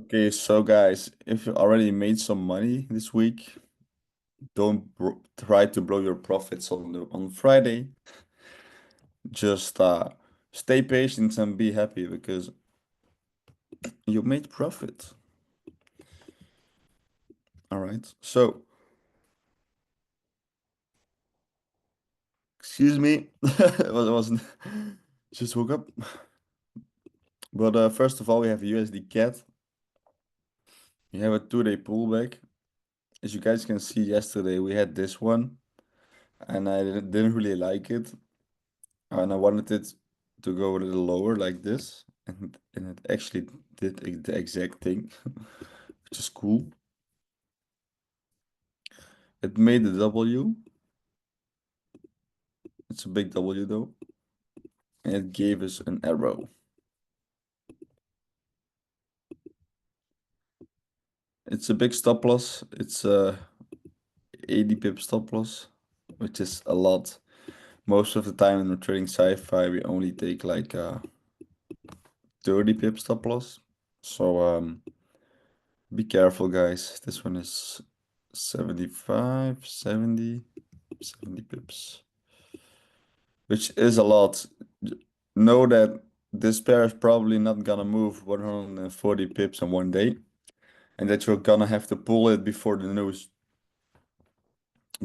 Okay, so guys, if you already made some money this week, don't try to blow your profits on Friday. Just stay patient and be happy because you made profit. All right. So, excuse me, I wasn't just woke up. But first of all, we have USD CAD. You have a 2-day pullback. As you guys can see, yesterday we had this one, and I didn't really like it. And I wanted it to go a little lower like this, and it actually did the exact thing, which is cool. It made the W. It's a big W though, and it gave us an arrow. It's a big stop loss. It's a 80 pip stop loss, which is a lot. Most of the time in the trading sci-fi, we only take like 30 pip stop loss. So be careful, guys. This one is 75, 70 pips, which is a lot. Know that this pair is probably not gonna move 140 pips in one day, and that you're gonna have to pull it before the news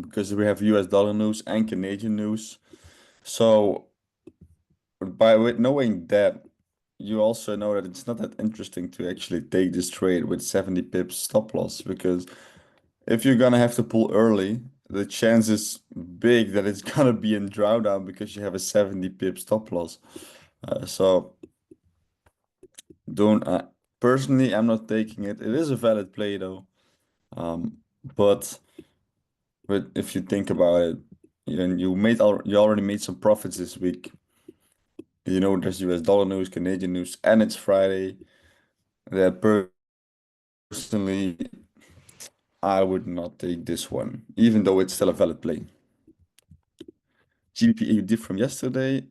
because we have US dollar news and Canadian news. So with knowing that, you also know that it's not that interesting to actually take this trade with 70 pips stop loss because if you're gonna have to pull early, the chance is big that it's gonna be in drawdown because you have a 70 pip stop loss. So don't personally, I'm not taking it. It is a valid play though. Um, but if you think about it, you already made some profits this week. You know, there's US dollar news, Canadian news, and it's Friday. That personally, I would not take this one, even though it's still a valid play. GBP dip from yesterday.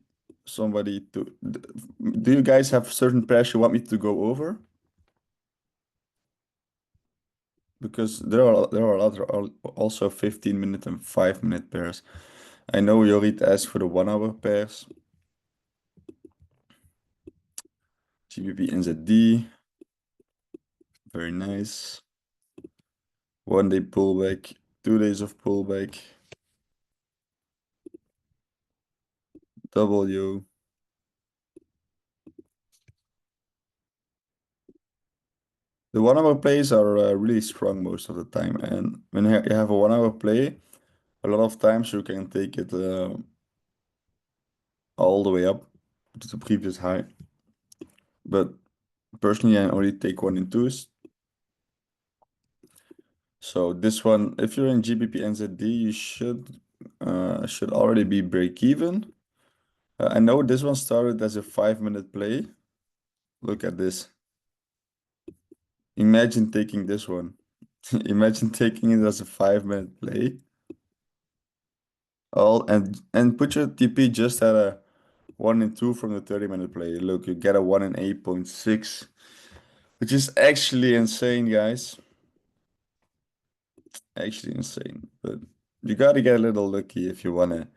Do you guys have certain pairs you want me to go over? Because there are also 15-minute and 5-minute pairs. I know Jorrit asked for the 1 hour pairs. GBP NZD. Very nice. 1 day pullback, 2 days of pullback. W. The 1 hour plays are really strong most of the time. And when you have a 1 hour play, a lot of times you can take it all the way up to the previous high. But personally, I only take 1 and 2s. So this one, if you're in GBP NZD, you should already be break even. I know this one started as a 5-minute play. Look at this. Imagine taking this one. Imagine taking it as a 5-minute play. All and put your TP just at a 1 and 2 from the 30-minute play. Look, you get a 1 and 8.6, which is actually insane, guys. Actually insane. But you gotta get a little lucky if you wanna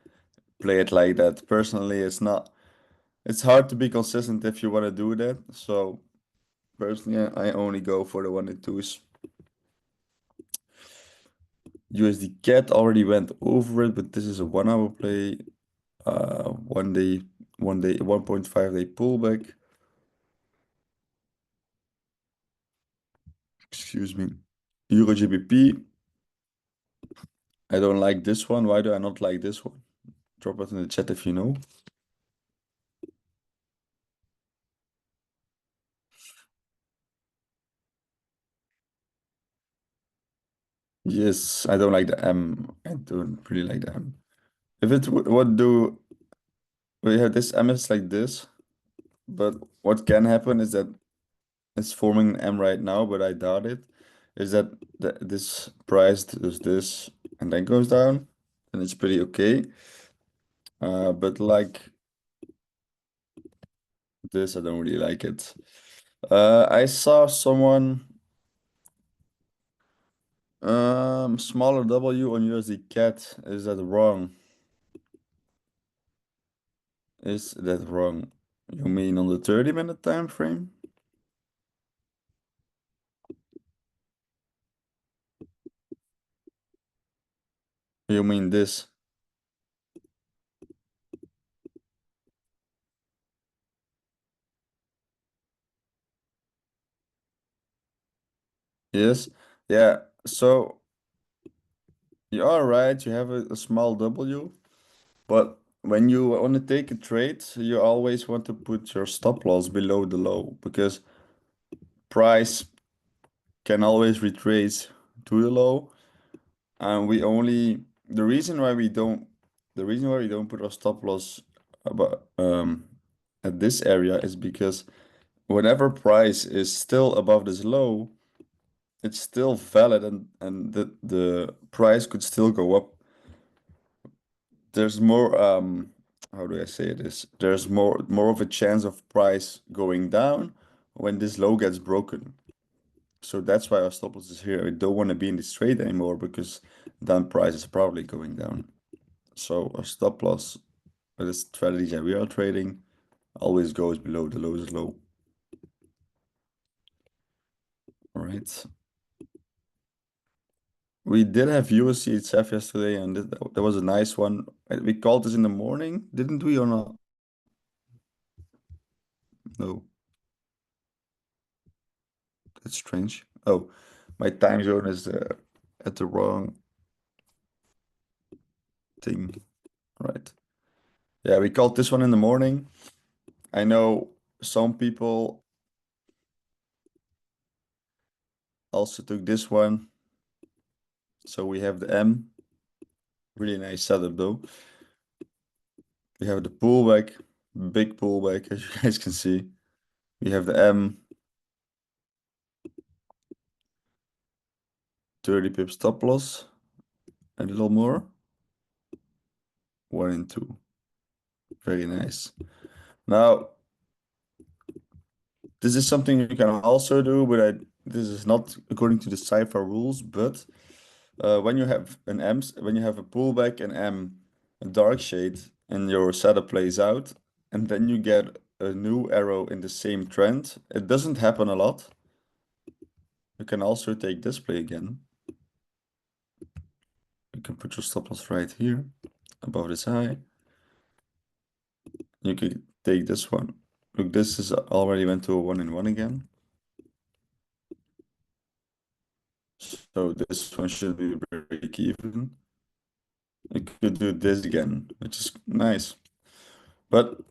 play it like that. Personally, it's hard to be consistent if you wanna do that. So personally, I only go for the 1 and 2s. USD CAD already went over it, but this is a 1 hour play. 1 day, 1.5 day pullback. Excuse me. Euro GBP. I don't like this one. Why do I not like this one? Drop it in the chat if you know. Yes, I don't like the M. I don't really like the M. If it what do we have this M is like this, but what can happen is that it's forming an M right now, but I doubt it. Is that this price does this and then goes down, and it's pretty okay. But like this, I don't really like it. I saw someone smaller W on USD CAT. Is that wrong? Is that wrong? You mean on the 30-minute time frame? You mean this? Yes. Yeah. So you are right. You have a small W, but when you want to take a trade, you always want to put your stop loss below the low because price can always retrace to the low. And we only the reason why we don't put our stop loss about at this area is because whenever price is still above this low, it's still valid and the price could still go up. There's more how do I say this? There's more of a chance of price going down when this low gets broken. So that's why our stop loss is here. We don't want to be in this trade anymore because then price is probably going down. So our stop loss with the strategy that we are trading always goes below the lowest low. All right. We did have USC itself yesterday, and that was a nice one. We called this in the morning, didn't we, or not? No, that's strange. Oh, my time zone is at the wrong thing. Right. Yeah, we called this one in the morning. I know some people also took this one. So we have the M. Really nice setup though. We have the pullback, big pullback, as you guys can see. We have the M, 30 pip stop loss, a little more, 1 and 2. Very nice. Now, this is something you can also do, but this is not according to the Cypher rules, but when you have when you have a pullback and M, a dark shade, and your setup plays out, and then you get a new arrow in the same trend, it doesn't happen a lot. You can also take this play again. You can put your stop loss right here, above this high. You could take this one. Look, this is already went to a 1 and 1 again. So this one should be break even. You could do this again, which is nice. But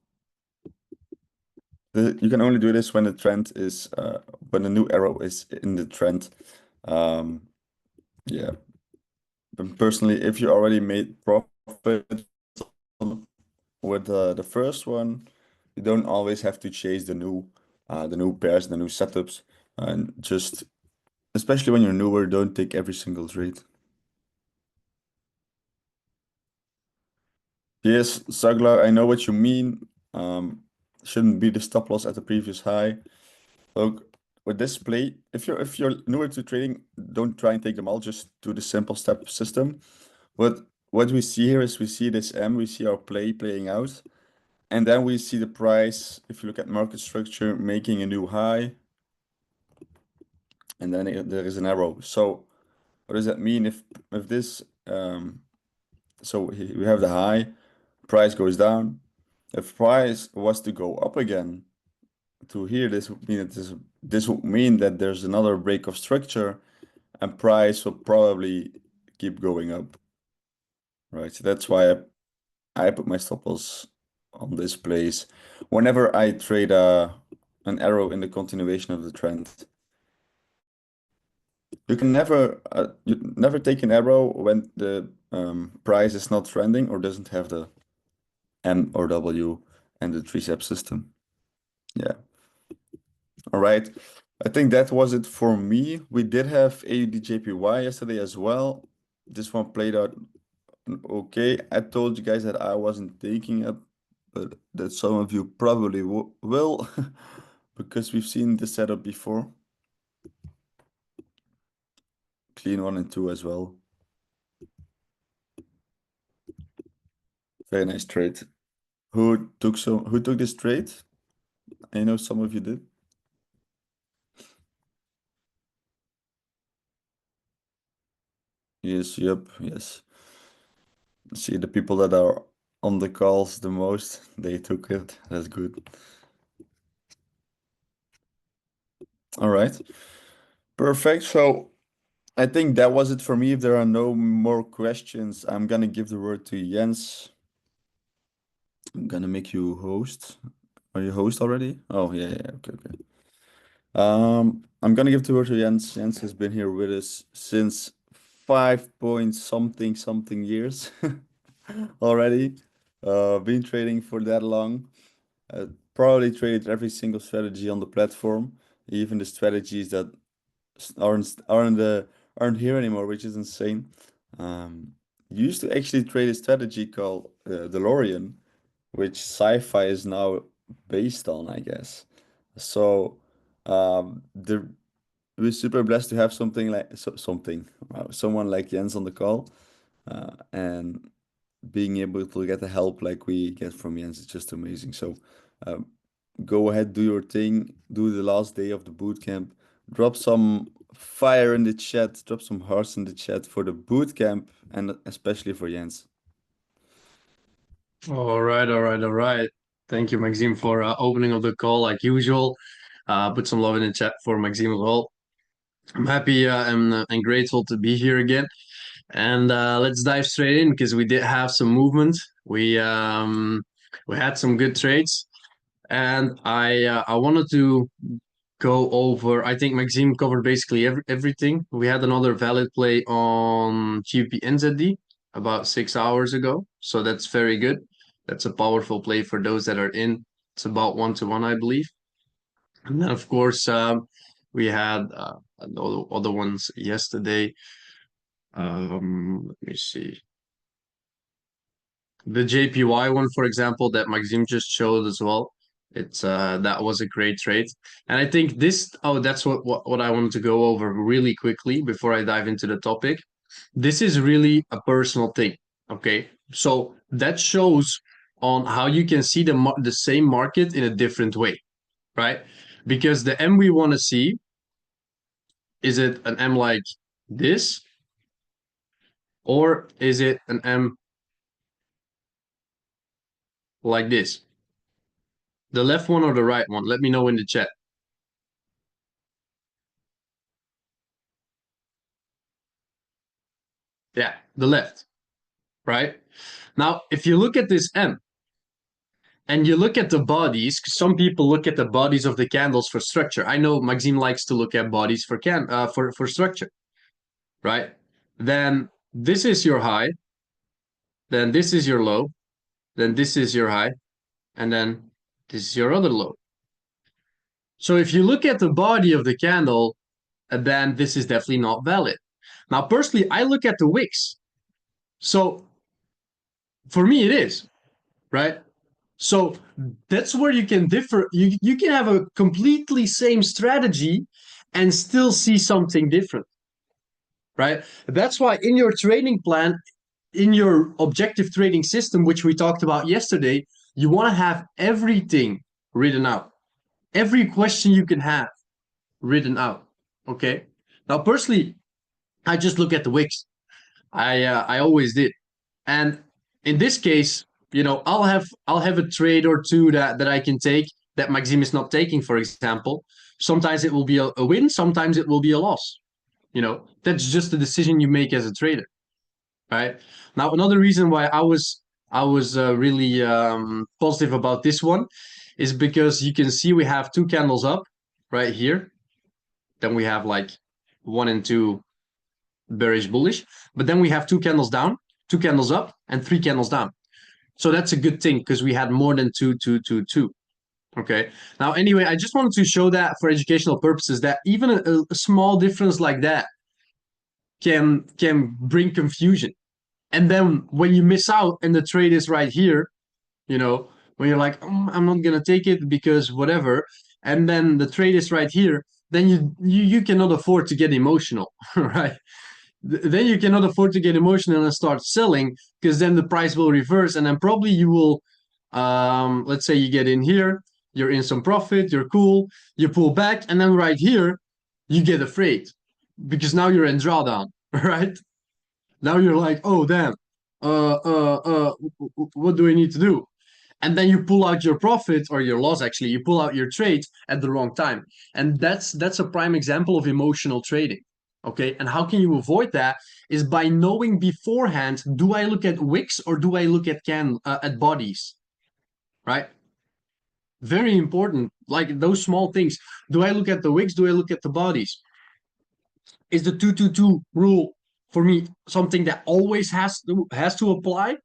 you can only do this when the trend is when the new arrow is in the trend. Yeah. But personally, if you already made profit with the first one, you don't always have to chase the new pairs, the new setups, and just especially when you're newer, don't take every single trade. Yes, Saglar, I know what you mean. Shouldn't be the stop loss at the previous high. Look, with this play, if you're newer to trading, don't try and take them all. Just do the simple step system. What we see here is we see this M, we see our play playing out, and then we see the price. If you look at market structure, making a new high, and then there is an arrow. So what does that mean if this so we have the high, price goes down. If price was to go up again to here, this would mean that this would mean that there's another break of structure and price will probably keep going up. Right. So that's why I put my stop loss on this place whenever I trade an arrow in the continuation of the trend. You never take an arrow when the price is not trending or doesn't have the M or W and the three-step system. Yeah. All right. I think that was it for me. We did have AUDJPY yesterday as well. This one played out okay. I told you guys that I wasn't taking it, but that some of you probably will. because we've seen this setup before. Clean 1 and 2 as well. Very nice trade. Who took this trade? I know some of you did. Yes, yep, yes. See the people that are on the calls the most, they took it. That's good. All right. Perfect. So I think that was it for me. If there are no more questions, I'm gonna give the word to Jens. I'm gonna make you host. Are you host already? Oh, yeah, yeah, okay, okay. I'm gonna give the word to Jens. Jens has been here with us since 5 point something years already. Been trading for that long. Probably traded every single strategy on the platform, even the strategies that aren't here anymore, which is insane. Used to actually trade a strategy called DeLorean, which sci-fi is now based on, I guess. So the we're super blessed to have someone like Jens on the call, and being able to get the help like we get from Jens is just amazing. So um, go ahead, do your thing, do the last day of the boot camp, drop some fire in the chat, drop some hearts in the chat for the boot camp, and especially for Jens. All right, all right, all right. Thank you, Maxime, for opening up the call like usual. Put some love in the chat for Maxime as well. I'm happy and grateful to be here again. And let's dive straight in because we did have some movement. We had some good trades, and I wanted to go over. I think Maxime covered basically everything. We had another valid play on GBP NZD about 6 hours ago, so that's very good. That's a powerful play for those that are in. It's about 1-to-1, I believe. And then, of course, we had other ones yesterday. Let me see. The JPY one, for example, that Maxime just showed as well. It's that was a great trade. And I think this, oh, that's what I wanted to go over really quickly before I dive into the topic. This is really a personal thing. Okay. So that shows on how you can see the same market in a different way, right? Because the M we want to see, is it an M like this, or is it an M like this? The left one or the right one? Let me know in the chat. Yeah, the left, right? Now, if you look at this M and you look at the bodies, some people look at the bodies of the candles for structure. I know Maxime likes to look at bodies for structure, right? Then this is your high, then this is your low, then this is your high, and then this is your other low. So if you look at the body of the candle, then this is definitely not valid. Now, personally, I look at the wicks. So for me, it is, right? So that's where you can differ. You can have a completely same strategy and still see something different, right? That's why in your trading plan, in your objective trading system, which we talked about yesterday, you want to have everything written out. Every question you can have written out. Okay. Now, personally, I just look at the wicks. I always did, and in this case, I'll have a trade or two that I can take that Maxime is not taking, for example. Sometimes it will be a win, sometimes it will be a loss. That's just the decision you make as a trader, right? Now, another reason why I was really positive about this one is because you can see we have two candles up right here. Then we have like 1 and 2 bearish bullish, but then we have two candles down, two candles up, and three candles down. So that's a good thing because we had more than two, two, two, two. Okay. Now, anyway, I just wanted to show that for educational purposes that even a small difference like that can bring confusion. And then when you miss out and the trade is right here, when you're like, I'm not gonna take it because whatever, and then the trade is right here, then you cannot afford to get emotional, right? Then you cannot afford to get emotional and start selling, because then the price will reverse, and then probably you will, let's say you get in here, you're in some profit, you're cool, you pull back, and then right here you get afraid because now you're in drawdown, right? Now you're like, oh damn, what do I need to do? And then you pull out your profit or your loss. Actually, you pull out your trade at the wrong time, and that's a prime example of emotional trading. Okay, and how can you avoid that? Is by knowing beforehand: do I look at wicks or do I look at bodies? Right? Very important. Like those small things. Do I look at the wicks? Do I look at the bodies? Is the 2-2-2 rule for me something that always has to apply,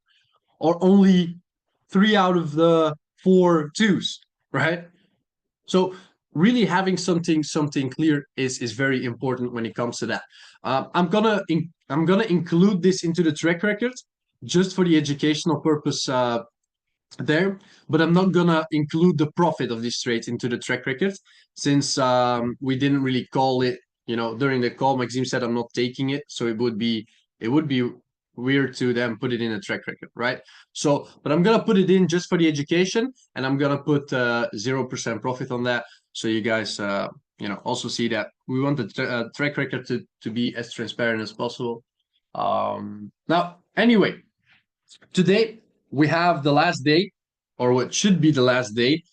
or only 3 out of the 4 twos, right? So really having something clear is very important when it comes to that. I'm gonna include this into the track record just for the educational purpose there, but I'm not gonna include the profit of this trade into the track record, since we didn't really call it. During the call, Maxime said I'm not taking it, so it would be weird to then put it in a track record, right? So, but I'm gonna put it in just for the education, and I'm gonna put 0% profit on that, so you guys also see that we want the track record to be as transparent as possible. Now, anyway, today we have the last day, or what should be the last day.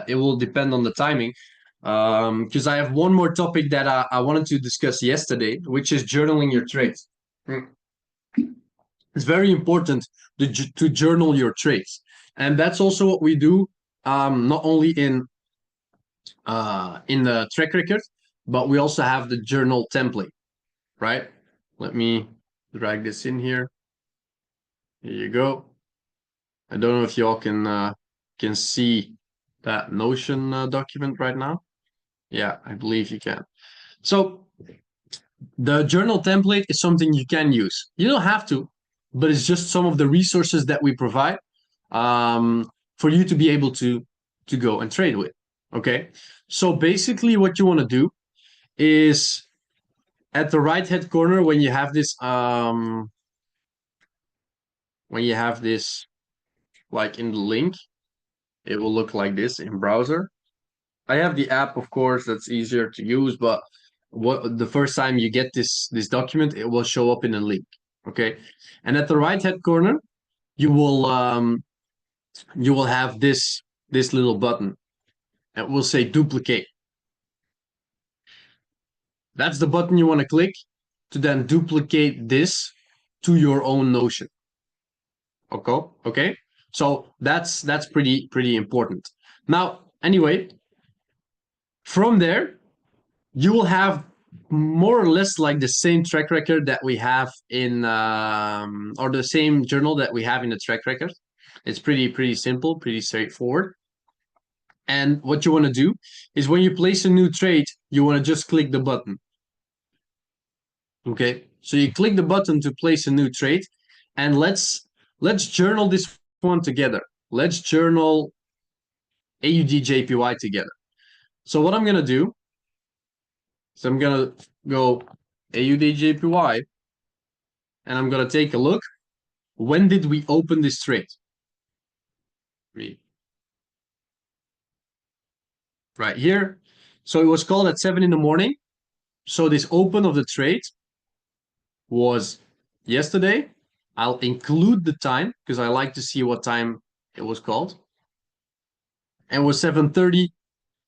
It will depend on the timing, because I have one more topic that I wanted to discuss yesterday, which is journaling your trades. It's very important to journal your trades, and that's also what we do, not only in the track record, but we also have the journal template, right? Let me drag this in here. Here you go. I don't know if y'all can see that Notion document right now. Yeah, I believe you can. So the journal template is something you can use. You don't have to, but it's just some of the resources that we provide, for you to be able to go and trade with. Okay, so basically what you want to do is at the right hand corner, when you have this like in the link, it will look like this in browser. I have the app, of course, that's easier to use, but the first time you get this document, it will show up in a link. Okay, and at the right hand corner, you will have this little button. It will say duplicate. That's the button you want to click to then duplicate this to your own Notion. Okay. So that's pretty important. Now, anyway, from there, you will have more or less like the same track record that we have in, or the same journal that we have in the track record. It's pretty simple, pretty straightforward. And what you want to do is when you place a new trade, you want to just click the button. Okay, so you click the button to place a new trade, and let's journal this one together. Let's journal AUDJPY together. So what I'm gonna do is I'm gonna go AUDJPY, and I'm gonna take a look. When did we open this trade? Right here. So it was called at 7 in the morning. So this open of the trade was yesterday. I'll include the time because I like to see what time it was called. And it was 7:30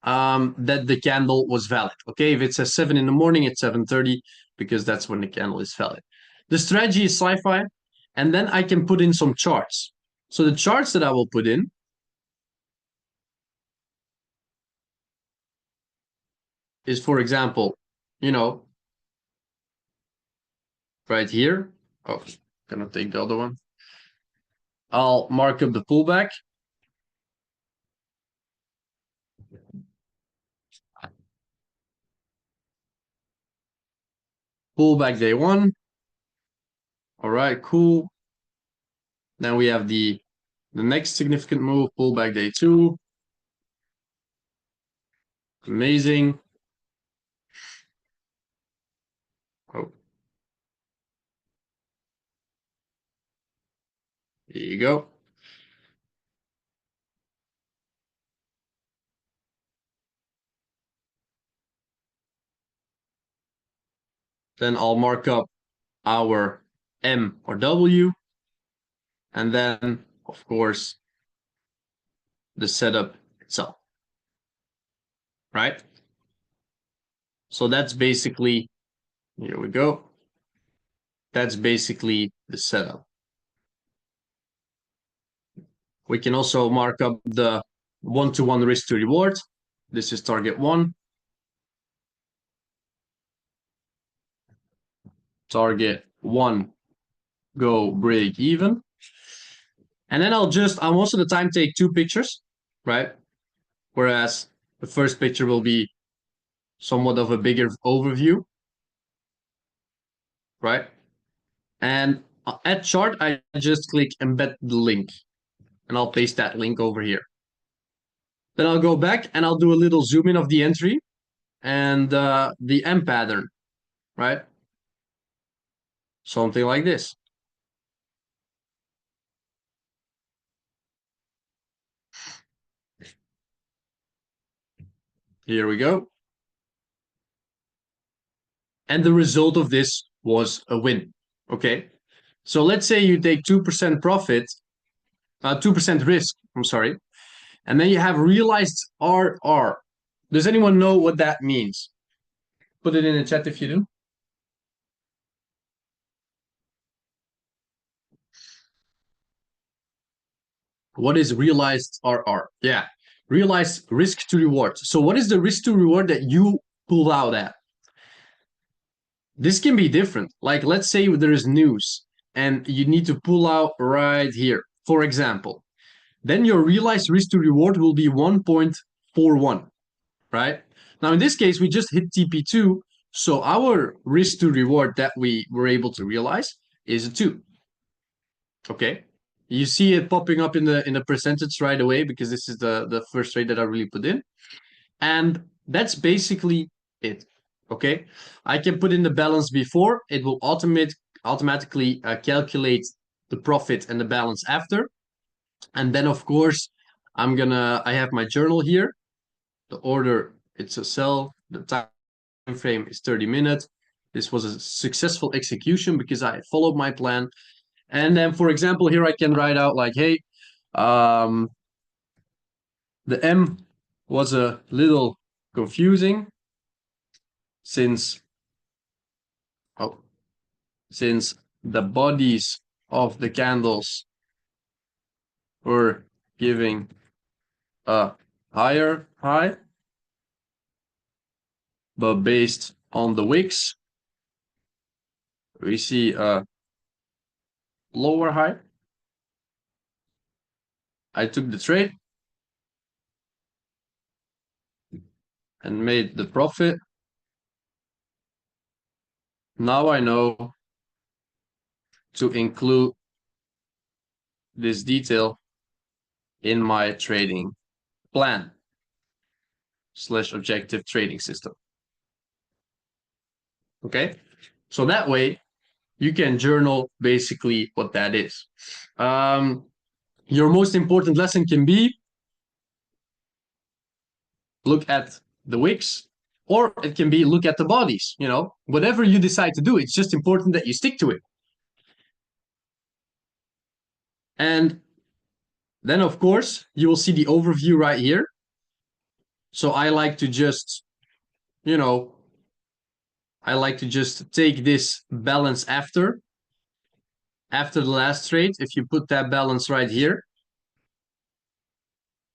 that the candle was valid. Okay, if it says 7 in the morning, it's 7:30 because that's when the candle is valid. The strategy is sci-fi, and then I can put in some charts. So the charts that I will put in is, for example, right here. Oh, gonna take the other one. I'll mark up the pullback. Pullback day 1. All right, cool. Then we have the next significant move, pullback day 2. Amazing. Oh. There you go. Then I'll mark up our M or W. And then, of course, the setup itself. Right? So that's basically, here we go. That's basically the setup. We can also mark up the one-to-one risk to reward. This is target 1. Target 1, go break even. And then I'll most of the time take 2 pictures, right? Whereas the first picture will be somewhat of a bigger overview, right? And at chart, I just click embed the link, and I'll paste that link over here. Then I'll go back and I'll do a little zoom in of the entry and the M pattern, right? Something like this. Here we go. And the result of this was a win. Okay. So let's say you take 2% profit, 2% risk, I'm sorry. And then you have realized RR. Does anyone know what that means? Put it in the chat if you do. What is realized RR? Yeah, realized risk to reward. So what is the risk to reward that you pull out at? This can be different. Like, let's say there is news and you need to pull out right here, for example. Then your realized risk to reward will be 1.41, right? Now, in this case, we just hit TP2. So our risk to reward that we were able to realize is a 2. Okay. You see it popping up in the percentage right away because this is the first trade that I really put in. And that's basically it. Okay. I can put in the balance before. It will automatically calculate the profit and the balance after. And then, of course, I have my journal here. The order, it's a sell. The time frame is 30 minutes. This was a successful execution because I followed my plan. And then, for example, here I can write out like, hey, the M was a little confusing since the bodies of the candles were giving a higher high, but based on the wicks, we see a lower high. I took the trade and made the profit. Now I know to include this detail in my trading plan / objective trading system. Okay, so that way you can journal basically what that is. Your most important lesson can be look at the wicks, or it can be look at the bodies. You know, whatever you decide to do, it's just important that you stick to it. And then, of course, you will see the overview right here. So I like to just, I like to just take this balance after the last trade. If you put that balance right here,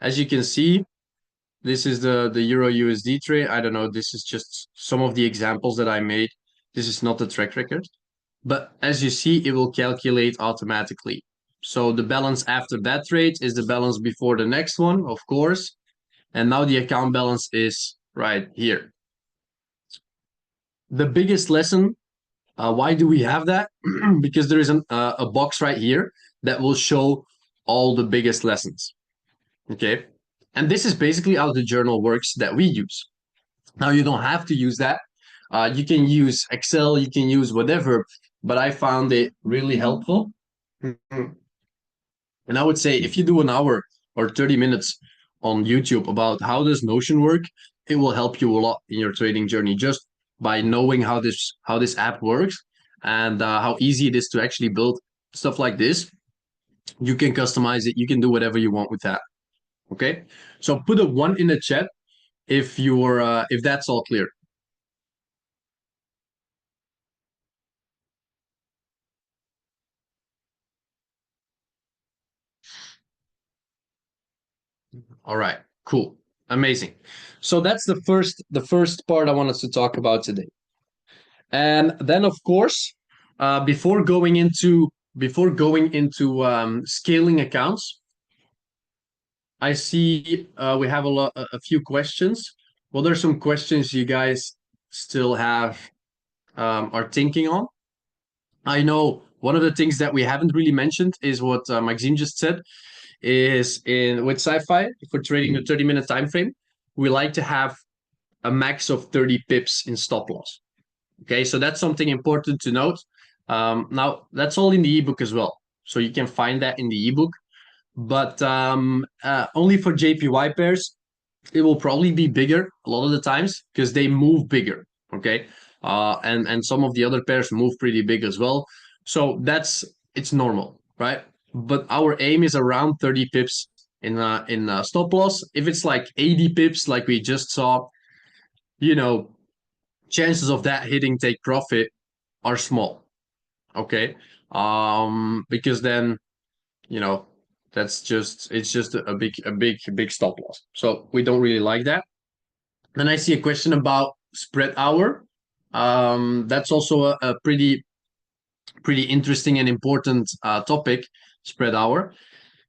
as you can see, this is the Euro USD trade. I don't know. This is just some of the examples that I made. This is not the track record. But as you see, it will calculate automatically. So the balance after that trade is the balance before the next one, of course. And now the account balance is right here. The biggest lesson, why do we have that? Because there is a box right here that will show all the biggest lessons. Okay. And this is basically how the journal works that we use. Now you don't have to use that. You can use Excel, you can use whatever, but I found it really helpful. And I would say if you do an hour or 30 minutes on YouTube about how does Notion work, it will help you a lot in your trading journey just by knowing how this app works and how easy it is to actually build stuff like this. You can customize it, you can do whatever you want with that. Okay, so put a 1 in the chat if that's all clear. All right, cool, amazing. So that's the first part I wanted to talk about today. And then, of course, before going into scaling accounts, I see we have a few questions. What are some questions you guys still have are thinking on? I know one of the things that we haven't really mentioned is what Maxime just said. Is in with sci-fi for trading the 30-minute time frame, we like to have a max of 30 pips in stop loss. Okay, so that's something important to note. Now, that's all in the ebook as well. So you can find that in the ebook. But only for JPY pairs, it will probably be bigger a lot of the times because they move bigger. Okay, and some of the other pairs move pretty big as well. So it's normal, right? But our aim is around 30 pips in stop loss. If it's like 80 pips, like we just saw, you know, chances of that hitting take profit are small. Okay, because then you know it's just a big stop loss. So we don't really like that. Then I see a question about spread hour. That's also a pretty interesting and important topic. Spread hour.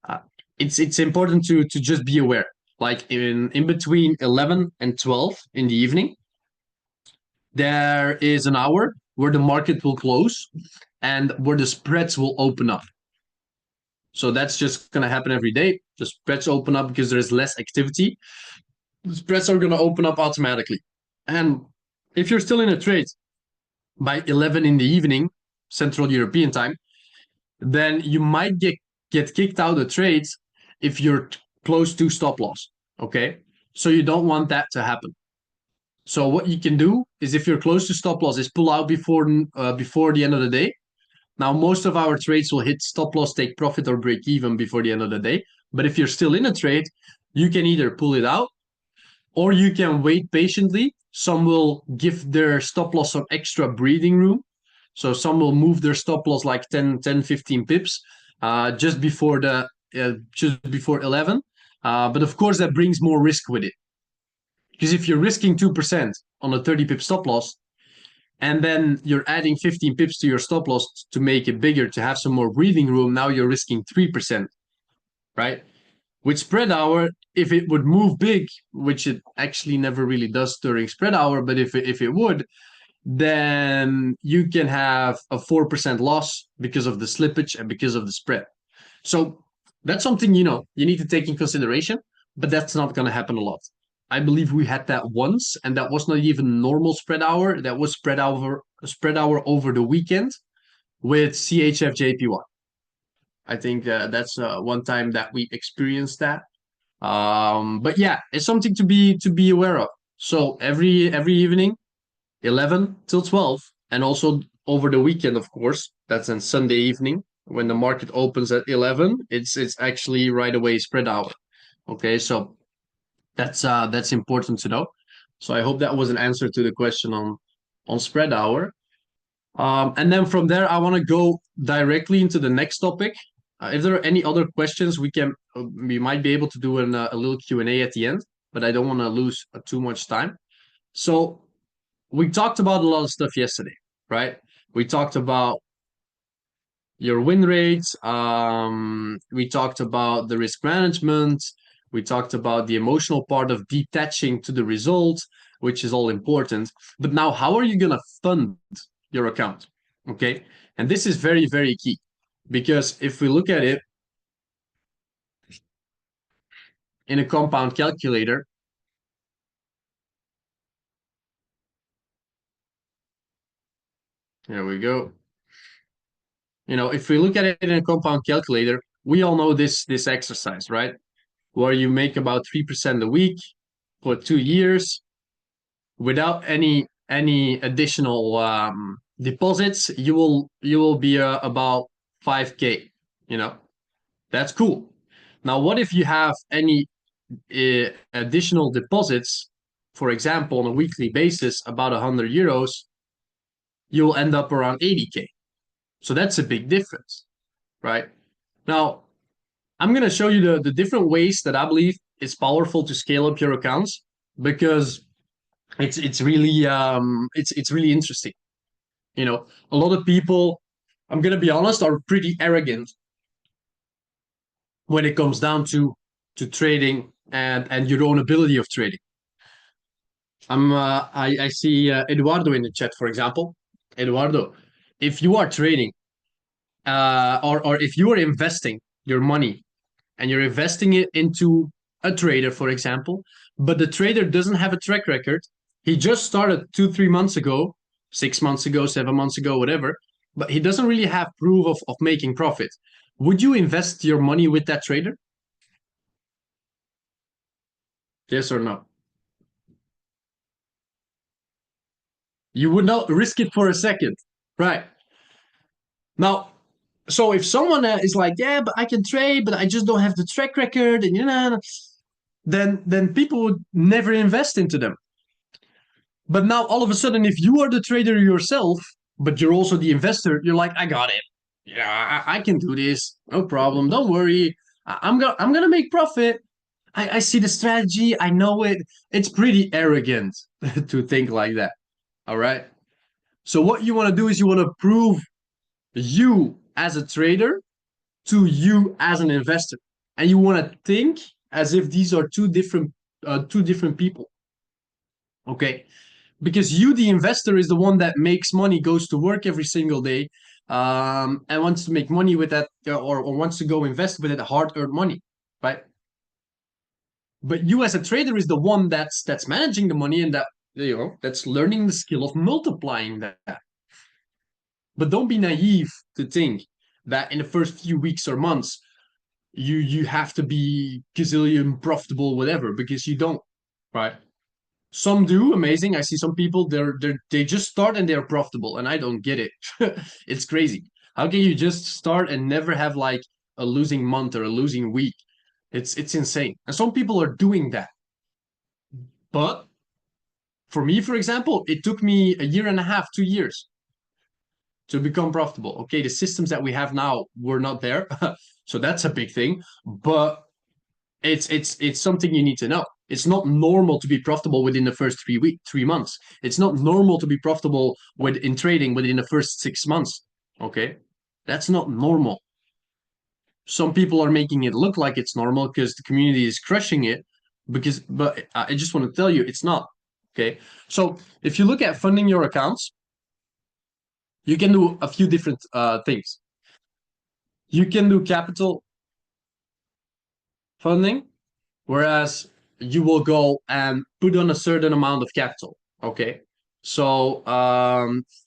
Uh, it's important to just be aware. Like in between 11 and 12 in the evening, there is an hour where the market will close and where the spreads will open up. So that's just going to happen every day. The spreads open up because there's less activity. The spreads are going to open up automatically. And if you're still in a trade by 11 in the evening, Central European time, then you might get kicked out of trades if you're close to stop loss. Okay. So you don't want that to happen. So what you can do is if you're close to stop loss is pull out before the end of the day. Now, most of our trades will hit stop loss, take profit, or break even before the end of the day. But if you're still in a trade, you can either pull it out or you can wait patiently. Some will give their stop loss some extra breathing room. So some will move their stop loss like 10, 15 pips just before 11. But of course, that brings more risk with it. Because if you're risking 2% on a 30 pip stop loss, and then you're adding 15 pips to your stop loss to make it bigger, to have some more breathing room, now you're risking 3%, right? With spread hour, if it would move big, which it actually never really does during spread hour, but if it would, then you can have a 4% loss because of the slippage and because of the spread. So that's something you need to take in consideration, but that's not going to happen a lot. I believe we had that once, and that was not even normal spread hour. That was spread hour over the weekend with CHF-JPY. I think that's one time that we experienced that. But yeah, it's something to be aware of. So every evening, 11 till 12, and also over the weekend, of course. That's on Sunday evening when the market opens at 11. It's actually right away spread hour. Okay, so that's important to know. So I hope that was an answer to the question on spread hour. And then from there, I want to go directly into the next topic. If there are any other questions, we might be able to do a little Q&A at the end, but I don't want to lose too much time. So we talked about a lot of stuff yesterday, right? We talked about your win rates. We talked about the risk management. We talked about the emotional part of detaching to the result, which is all important. But now, how are you going to fund your account? Okay. And this is very, very key because if we look at it in a compound calculator, Here we go. If we look at it in a compound calculator, we all know this exercise, right? Where you make about 3% a week for 2 years without any additional deposits. You will be about 5K. That's cool. Now, what if you have any additional deposits? For example, on a weekly basis, about 100 euros, you'll end up around 80K. So that's a big difference, right? Now, I'm going to show you the different ways that I believe it's powerful to scale up your accounts, because it's really interesting. A lot of people, I'm going to be honest, are pretty arrogant when it comes down to trading and your own ability of trading. I see Eduardo in the chat, for example. Eduardo, if you are trading, or if you are investing your money and you're investing it into a trader, for example, but the trader doesn't have a track record, he just started 2-3 months ago, 6 months ago, 7 months ago, whatever, but he doesn't really have proof of making profit. Would you invest your money with that trader? Yes or no? You would not risk it for a second, right? Now, so if someone is like, yeah, but I can trade, but I just don't have the track record, and then people would never invest into them. But now all of a sudden, if you are the trader yourself, but you're also the investor, you're like, I got it. Yeah, I can do this. No problem. Don't worry. I'm gonna make profit. I see the strategy. I know it. It's pretty arrogant to think like that. All right. So what you want to do is you want to prove you as a trader to you as an investor, and you want to think as if these are two different people. Okay, because you, the investor, is the one that makes money, goes to work every single day, and wants to make money with that, or wants to go invest with it hard-earned money, right? But you, as a trader, is the one that's managing the money, and that's learning the skill of multiplying that. But don't be naive to think that in the first few weeks or months you have to be gazillion profitable, whatever, because you don't, right? Some do, amazing. I see some people, they just start and they're profitable, and I don't get it. It's crazy. How can you just start and never have like a losing month or a losing week? It's insane. And some people are doing that. But for me, for example, it took me a year and a half, 2 years to become profitable. Okay, the systems that we have now were not there. So that's a big thing. But it's something you need to know. It's not normal to be profitable within the first 3 months. It's not normal to be profitable in trading within the first 6 months. Okay, that's not normal. Some people are making it look like it's normal because the community is crushing it. But I just want to tell you, it's not. Okay, so if you look at funding your accounts, you can do a few different things. You can do capital funding, whereas you will go and put on a certain amount of capital. Okay, so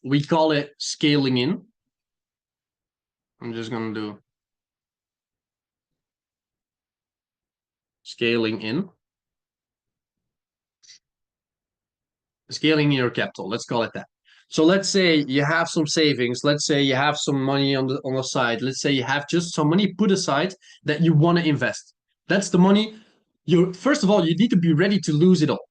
we call it scaling in. I'm just gonna do scaling in. Scaling in your capital, let's call it that. So let's say you have some savings. Let's say you have some money on the side. Let's say you have just some money put aside that you want to invest. That's the money. First of all, you need to be ready to lose it all.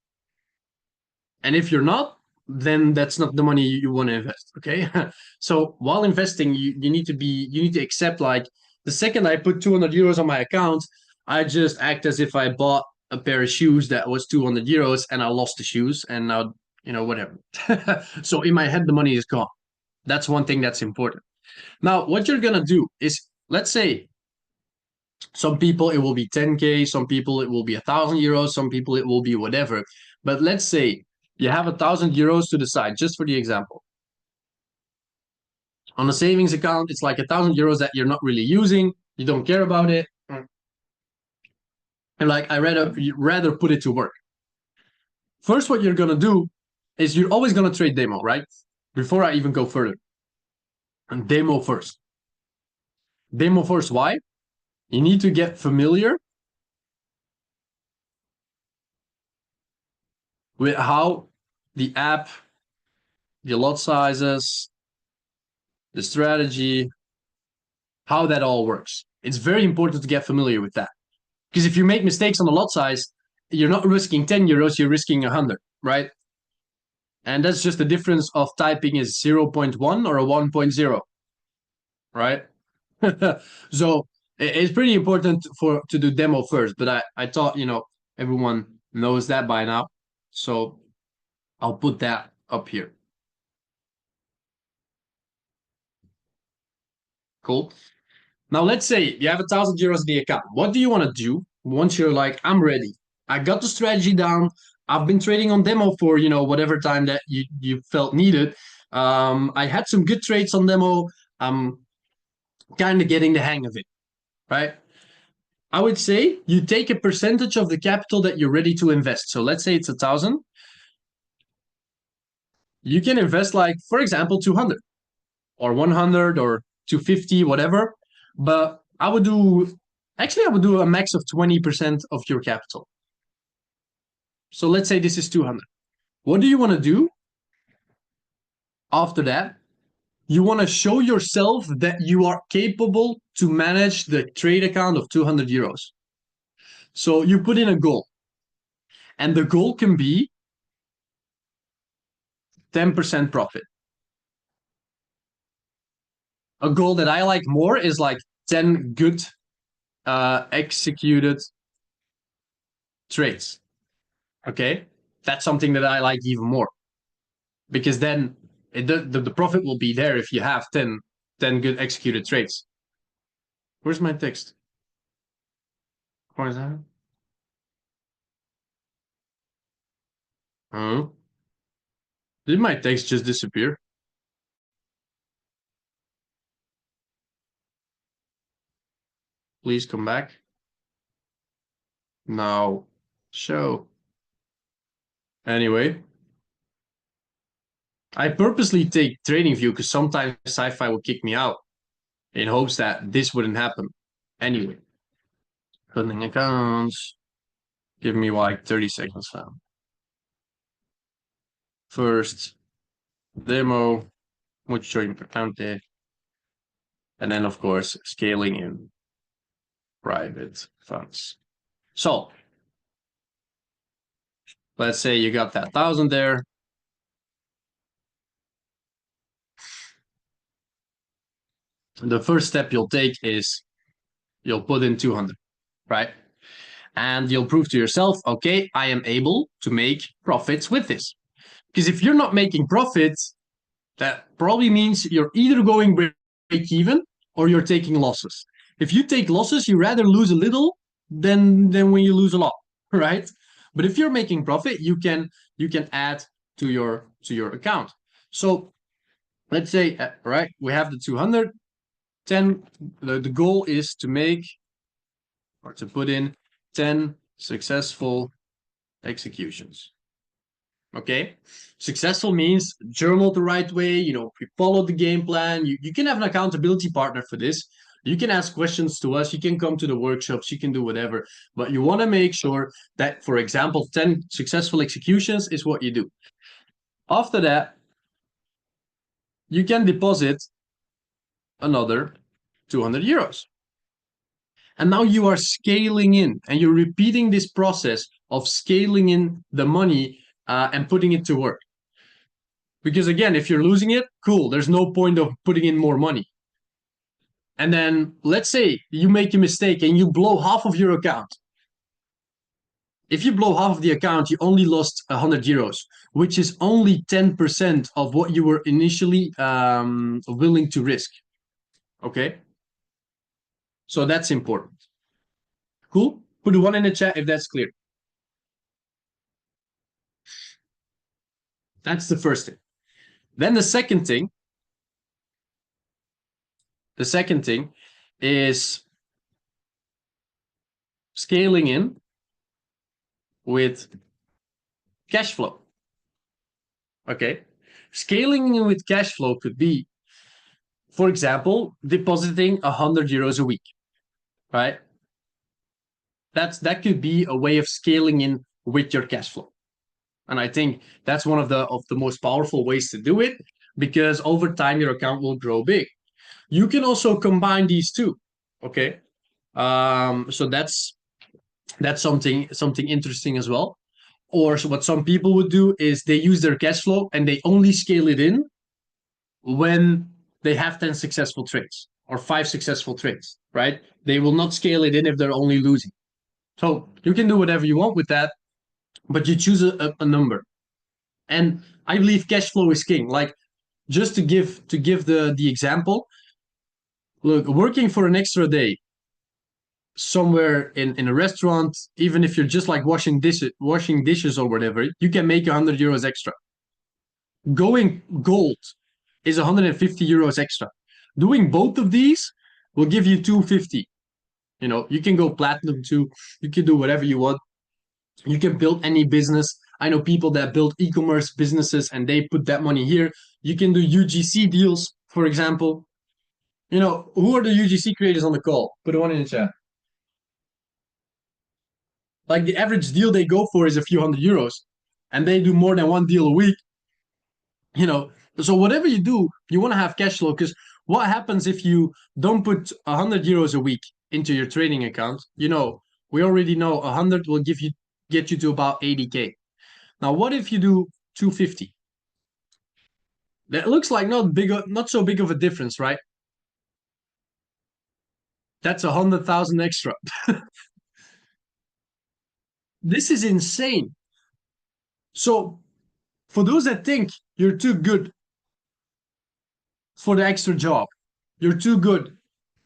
And if you're not, then that's not the money you want to invest. Okay. So while investing, you need to accept, like, the second I put 200 euros on my account, I just act as if I bought a pair of shoes that was 200 euros and I lost the shoes, and now, whatever. So in my head, the money is gone. That's one thing that's important. Now, what you're going to do is, let's say some people it will be 10K, some people it will be 1,000 euros, some people it will be whatever. But let's say you have 1,000 euros to the side, just for the example. On a savings account, it's like 1,000 euros that you're not really using. You don't care about it. And like, I rather put it to work. First, what you're going to do is you're always going to trade demo, right? Before I even go further. And demo first. Demo first, why? You need to get familiar with how the app, the lot sizes, the strategy, how that all works. It's very important to get familiar with that. Because if you make mistakes on the lot size, you're not risking 10 euros, you're risking 100, right? And that's just the difference of typing is 0.1 or a 1.0, right? So it's pretty important to do demo first, but I thought, everyone knows that by now. So I'll put that up here. Cool. Now let's say you have 1,000 euros in the account. What do you want to do once you're like, I'm ready? I got the strategy down. I've been trading on demo for whatever time that you felt needed. I had some good trades on demo. I'm kind of getting the hang of it, right? I would say you take a percentage of the capital that you're ready to invest. So let's say it's 1,000. You can invest like, for example, 200 or 100 or 250, whatever. But I would do a max of 20% of your capital. So let's say this is 200. What do you want to do after that? You want to show yourself that you are capable to manage the trade account of 200 euros. So you put in a goal. And the goal can be 10% profit. A goal that I like more is like 10 good executed trades. Okay, that's something that I like even more, because then the profit will be there if you have 10 good executed trades. Where's my text? Where is that? Oh, did my text just disappear? Please come back. Now, show. Anyway, I purposely take TradingView because sometimes sci-fi will kick me out in hopes that this wouldn't happen. Anyway, funding accounts. Give me like 30 seconds now. First, demo, mucho importante. And then, of course, scaling in private funds. So let's say you got that 1,000 there. The first step you'll take is you'll put in 200, right? And you'll prove to yourself, okay, I am able to make profits with this. Because if you're not making profits, that probably means you're either going break even or you're taking losses. If you take losses, you rather lose a little than when you lose a lot, right? But if you're making profit, you can add to your account. So let's say, right, we have the 200. 10. The goal is to make or to put in 10 successful executions. Okay, successful means journal the right way. We follow the game plan. You can have an accountability partner for this. You can ask questions to us. You can come to the workshops. You can do whatever. But you want to make sure that, for example, 10 successful executions is what you do. After that, you can deposit another 200 euros. And now you are scaling in and you're repeating this process of scaling in the money and putting it to work. Because again, if you're losing it, cool, there's no point of putting in more money. And then let's say you make a mistake and you blow half of your account. If you blow half of the account, you only lost 100 euros, which is only 10% of what you were initially willing to risk. Okay? So that's important. Cool? Put one in the chat if that's clear. That's the first thing. Then the second thing is scaling in with cash flow. Okay. Scaling in with cash flow could be, for example, depositing 100 euros a week, right? That could be a way of scaling in with your cash flow. And I think that's one of the most powerful ways to do it, because over time your account will grow big. You can also combine these two. Okay. So that's something interesting as well. Or so what some people would do is they use their cash flow and they only scale it in when they have 10 successful trades or 5 successful trades, right? They will not scale it in if they're only losing. So you can do whatever you want with that, but you choose a number. And I believe cash flow is king. Like, just to give the example, look, working for an extra day somewhere in a restaurant, even if you're just like washing dishes or whatever, you can make 100 euros extra. Going gold is 150 euros extra. Doing both of these will give you 250. You know, you can go platinum too. You can do whatever you want. You can build any business. I know people that build e-commerce businesses and they put that money here. You can do UGC deals, for example. You know, who are the UGC creators on the call? Put one in the chat. Like, the average deal they go for is a few hundred euros, and they do more than one deal a week. You know, so whatever you do, you want to have cash flow, because what happens if you don't put 100 euros a week into your trading account? You know, we already know 100 will get you to about 80K. Now, what if you do 250? That looks like not so big of a difference, right? That's 100,000 extra. This is insane. So, for those that think you're too good for the extra job, you're too good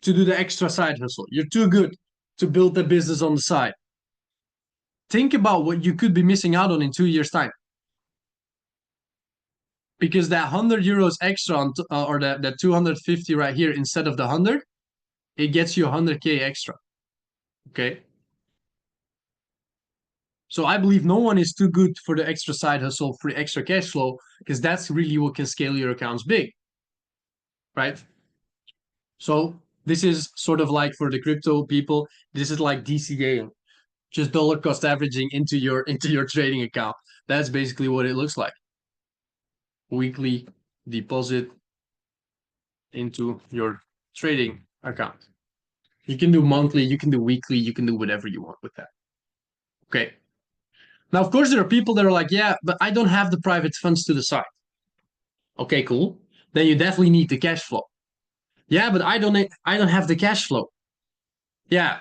to do the extra side hustle, you're too good to build the business on the side, think about what you could be missing out on in 2 years' time. Because that 100 euros extra or that 250 right here instead of the 100, it gets you 100K extra. Okay. So I believe no one is too good for the extra side hustle, for the extra cash flow, because that's really what can scale your accounts big, right? So this is sort of like, for the crypto people, this is like DCA, just dollar cost averaging into your trading account. That's basically what it looks like. Weekly deposit into your trading account. You can do monthly, you can do weekly, you can do whatever you want with that. Okay. Now, of course, there are people that are like, yeah, but I don't have the private funds to the side. Okay, cool. Then you definitely need the cash flow. Yeah, but I don't have the cash flow. Yeah.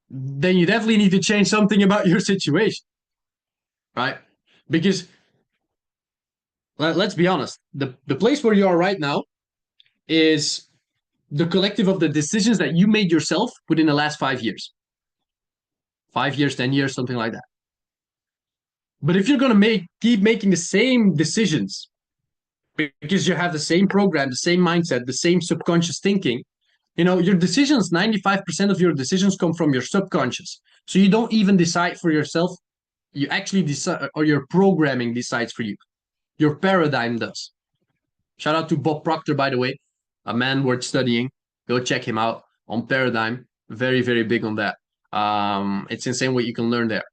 Then you definitely need to change something about your situation. Right? Because let's be honest, the place where you are right now is the collective of the decisions that you made yourself within the last 5 years. 5 years, 10 years, something like that. But if you're gonna keep making the same decisions because you have the same program, the same mindset, the same subconscious thinking, you know, your decisions, 95% of your decisions come from your subconscious. So you don't even decide for yourself. You actually decide, or your programming decides for you. Your paradigm does. Shout out to Bob Proctor, by the way, a man worth studying. Go check him out on Paradigm. Very, very big on that. It's insane what you can learn there.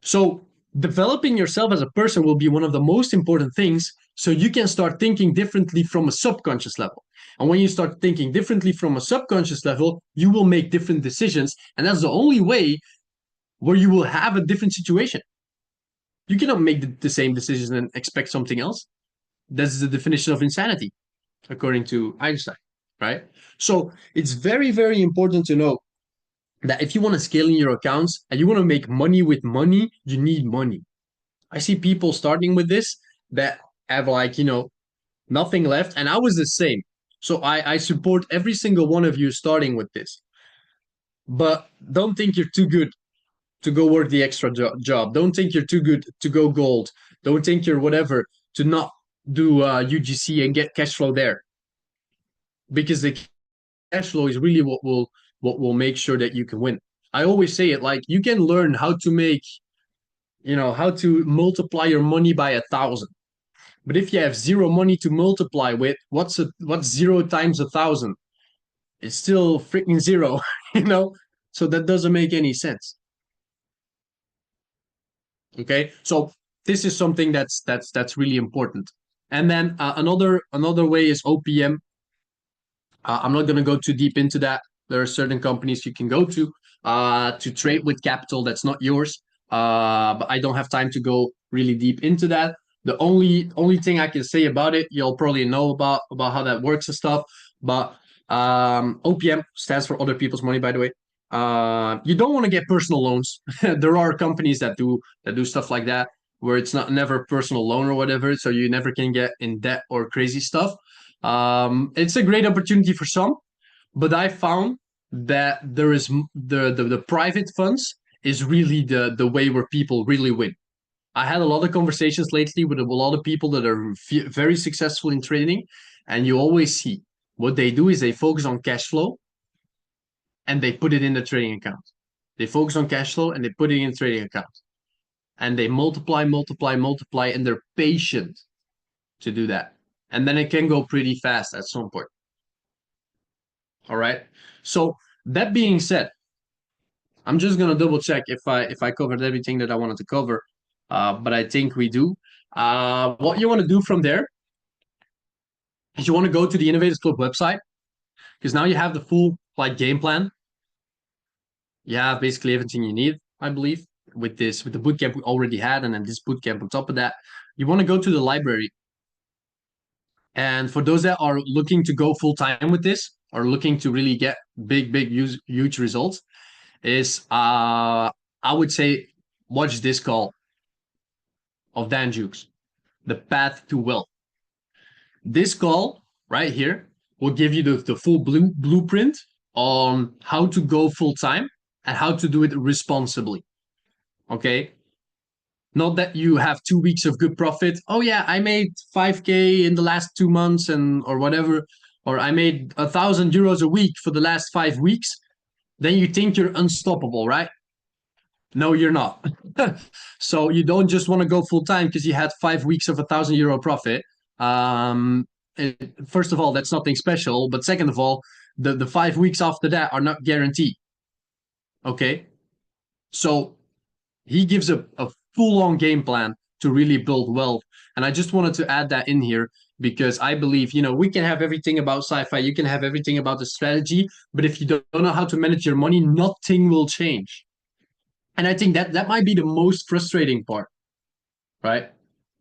So developing yourself as a person will be one of the most important things, so you can start thinking differently from a subconscious level. And when you start thinking differently from a subconscious level, you will make different decisions. And that's the only way where you will have a different situation. You cannot make the same decisions and expect something else. That's the definition of insanity, according to Einstein, right? So it's very, very important to know that if you want to scale in your accounts and you want to make money with money, you need money. I see people starting with this that have, like, you know, nothing left. And I was the same. So I support every single one of you starting with this. But don't think you're too good to go work the extra job. Don't think you're too good to go gold. Don't think you're whatever to not do UGC and get cash flow there. Because the cash flow is really what will make sure that you can win. I always say it, like, you can learn how to make, you know, how to multiply your money by 1,000. But if you have zero money to multiply with, what's 0 times 1,000? It's still freaking zero, you know? So that doesn't make any sense. Okay, so this is something that's really important. And then another way is OPM. I'm not going to go too deep into that. There are certain companies you can go to trade with capital that's not yours. But I don't have time to go really deep into that. The only thing I can say about it, you'll probably know about how that works and stuff. But OPM stands for other people's money, by the way. You don't want to get personal loans. There are companies that do stuff like that, where it's never personal loan or whatever, so you never can get in debt or crazy stuff. It's a great opportunity for some, but I found that there is the private funds is really the way where people really win. I had a lot of conversations lately with a lot of people that are very successful in trading, and you always see what they do is they focus on cash flow and they put it in the trading account. They focus on cash flow and they put it in the trading account. And they multiply, and they're patient to do that. And then it can go pretty fast at some point. All right. So that being said, I'm just gonna double check if I covered everything that I wanted to cover. But I think we do. What you want to do from there is you want to go to the Innovators Club website, because now you have the full like game plan. You have basically everything you need, I believe, with the bootcamp we already had, and then this bootcamp on top of that. You want to go to the library. And for those that are looking to go full time with this, or looking to really get big, huge results, is I would say watch this call of Dan Jukes, The Path to Wealth. This call right here will give you the full blueprint on how to go full time and how to do it responsibly. Okay. Not that you have 2 weeks of good profit. Oh yeah, I made 5K in the last 2 months and or whatever, or I made 1,000 euros a week for the last 5 weeks. Then you think you're unstoppable, right? No, you're not. So you don't just want to go full time because you had 5 weeks of 1,000 euro profit. First of all, that's nothing special. But second of all, the 5 weeks after that are not guaranteed. Okay, so he gives a full-on game plan to really build wealth. And I just wanted to add that in here because I believe, we can have everything about sci-fi, you can have everything about the strategy, but if you don't know how to manage your money, nothing will change. And I think that might be the most frustrating part, right?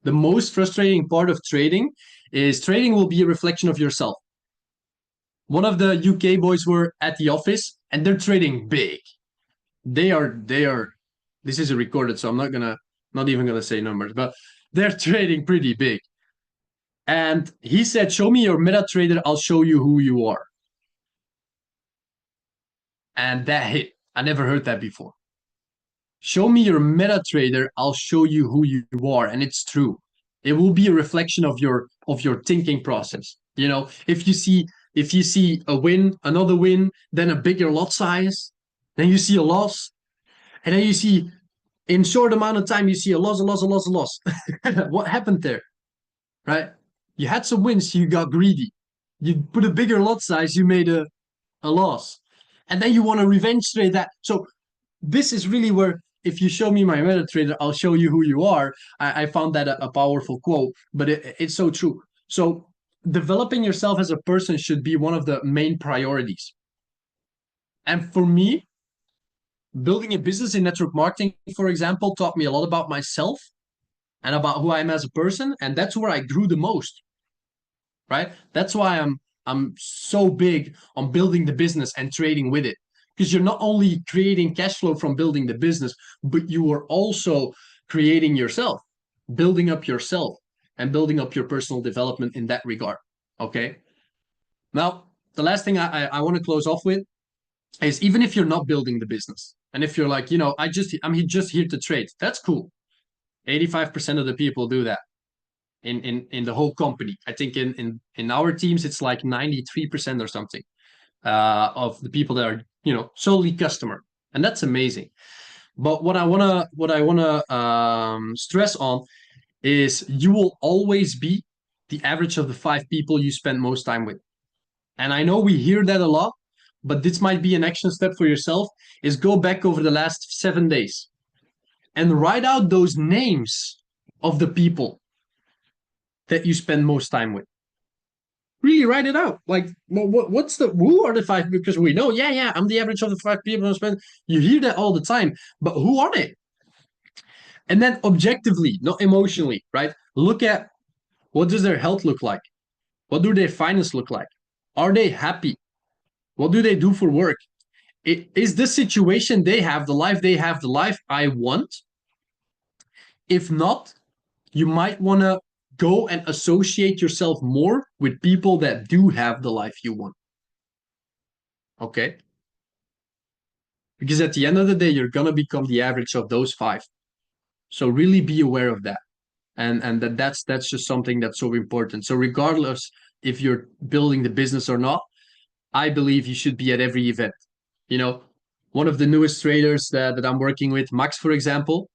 The most frustrating part of trading is trading will be a reflection of yourself. One of the UK boys were at the office and they're trading big. They are this is recorded, so I'm not even gonna say numbers, but they're trading pretty big. And he said, show me your MetaTrader, I'll show you who you are. And that hit. I never heard that before. Show me your MetaTrader, I'll show you who you are. And it's true. It will be a reflection of your thinking process. If you see a win, another win, then a bigger lot size, then you see a loss, and then you see in short amount of time, you see a loss. What happened there? Right? You had some wins, you got greedy. You put a bigger lot size, you made a loss. And then you want to revenge trade that. So this is really where, if you show me my MetaTrader, I'll show you who you are. I found that a powerful quote, but it's so true. So developing yourself as a person should be one of the main priorities. And for me, building a business in network marketing, for example, taught me a lot about myself and about who I am as a person. And that's where I grew the most, right? That's why I'm so big on building the business and trading with it. Because you're not only creating cash flow from building the business, but you are also creating yourself, building up yourself and building up your personal development in that regard. Okay. Now, the last thing I want to close off with is, even if you're not building the business, and if you're like, I'm just here to trade, that's cool. 85% of the people do that in the whole company. I think in our teams, it's like 93% or something of the people that are, solely customer. And that's amazing. But what I wanna stress on is you will always be the average of the 5 people you spend most time with. And I know we hear that a lot, but this might be an action step for yourself, is go back over the last 7 days and write out those names of the people that you spend most time with. Really write it out. Like, who are the 5? Because we know, yeah, I'm the average of the 5 people I spend. You hear that all the time, but who are they? And then objectively, not emotionally, right? Look at, what does their health look like? What do their finances look like? Are they happy? What do they do for work? Is the situation they have, the life they have, the life I want? If not, you might want to go and associate yourself more with people that do have the life you want. Okay? Because at the end of the day, you're going to become the average of those 5. So really be aware of that. And that's just something that's so important. So regardless if you're building the business or not, I believe you should be at every event. You know, one of the newest traders that I'm working with, Max, for example,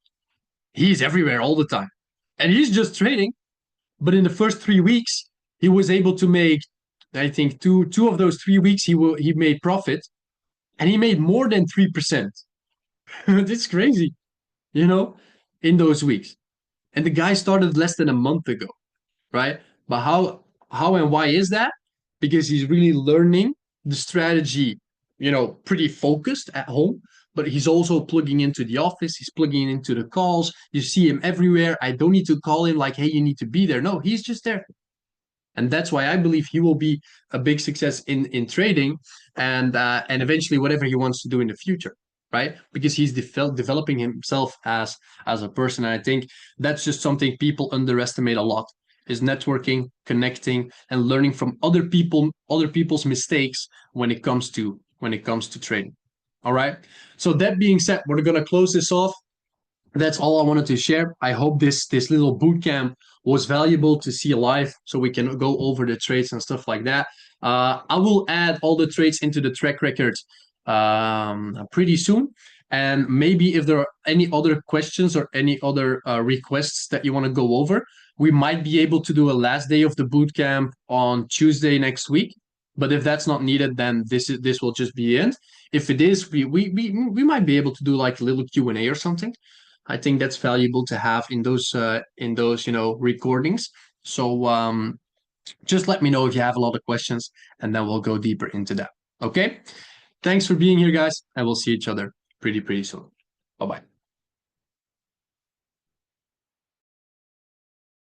he's everywhere all the time. And he's just trading. But in the first 3 weeks, he was able to make, I think, two of those 3 weeks he made profit, and he made more than 3%. It's crazy, you know, in those weeks. And the guy started less than a month ago, right? But how and why is that? Because he's really learning the strategy, pretty focused at home, but he's also plugging into the office. He's plugging into the calls. You see him everywhere. I don't need to call him like, hey, you need to be there. No, he's just there. And that's why I believe he will be a big success in trading and eventually whatever he wants to do in the future, right? Because he's developing himself as a person. And I think that's just something people underestimate a lot, is networking, connecting, and learning from other people's mistakes when it comes to trading. All right. So that being said, we're gonna close this off. That's all I wanted to share. I hope this little boot camp was valuable to see live, so we can go over the trades and stuff like that. I will add all the trades into the track record pretty soon. And maybe if there are any other questions or any other requests that you want to go over, we might be able to do a last day of the boot camp on Tuesday next week. But if that's not needed, then this will just be it. If it is, we might be able to do like a little Q&A or something. I think that's valuable to have in those recordings. So just let me know if you have a lot of questions, and then we'll go deeper into that. Okay. Thanks for being here, guys, and we'll see each other pretty soon. Bye-bye.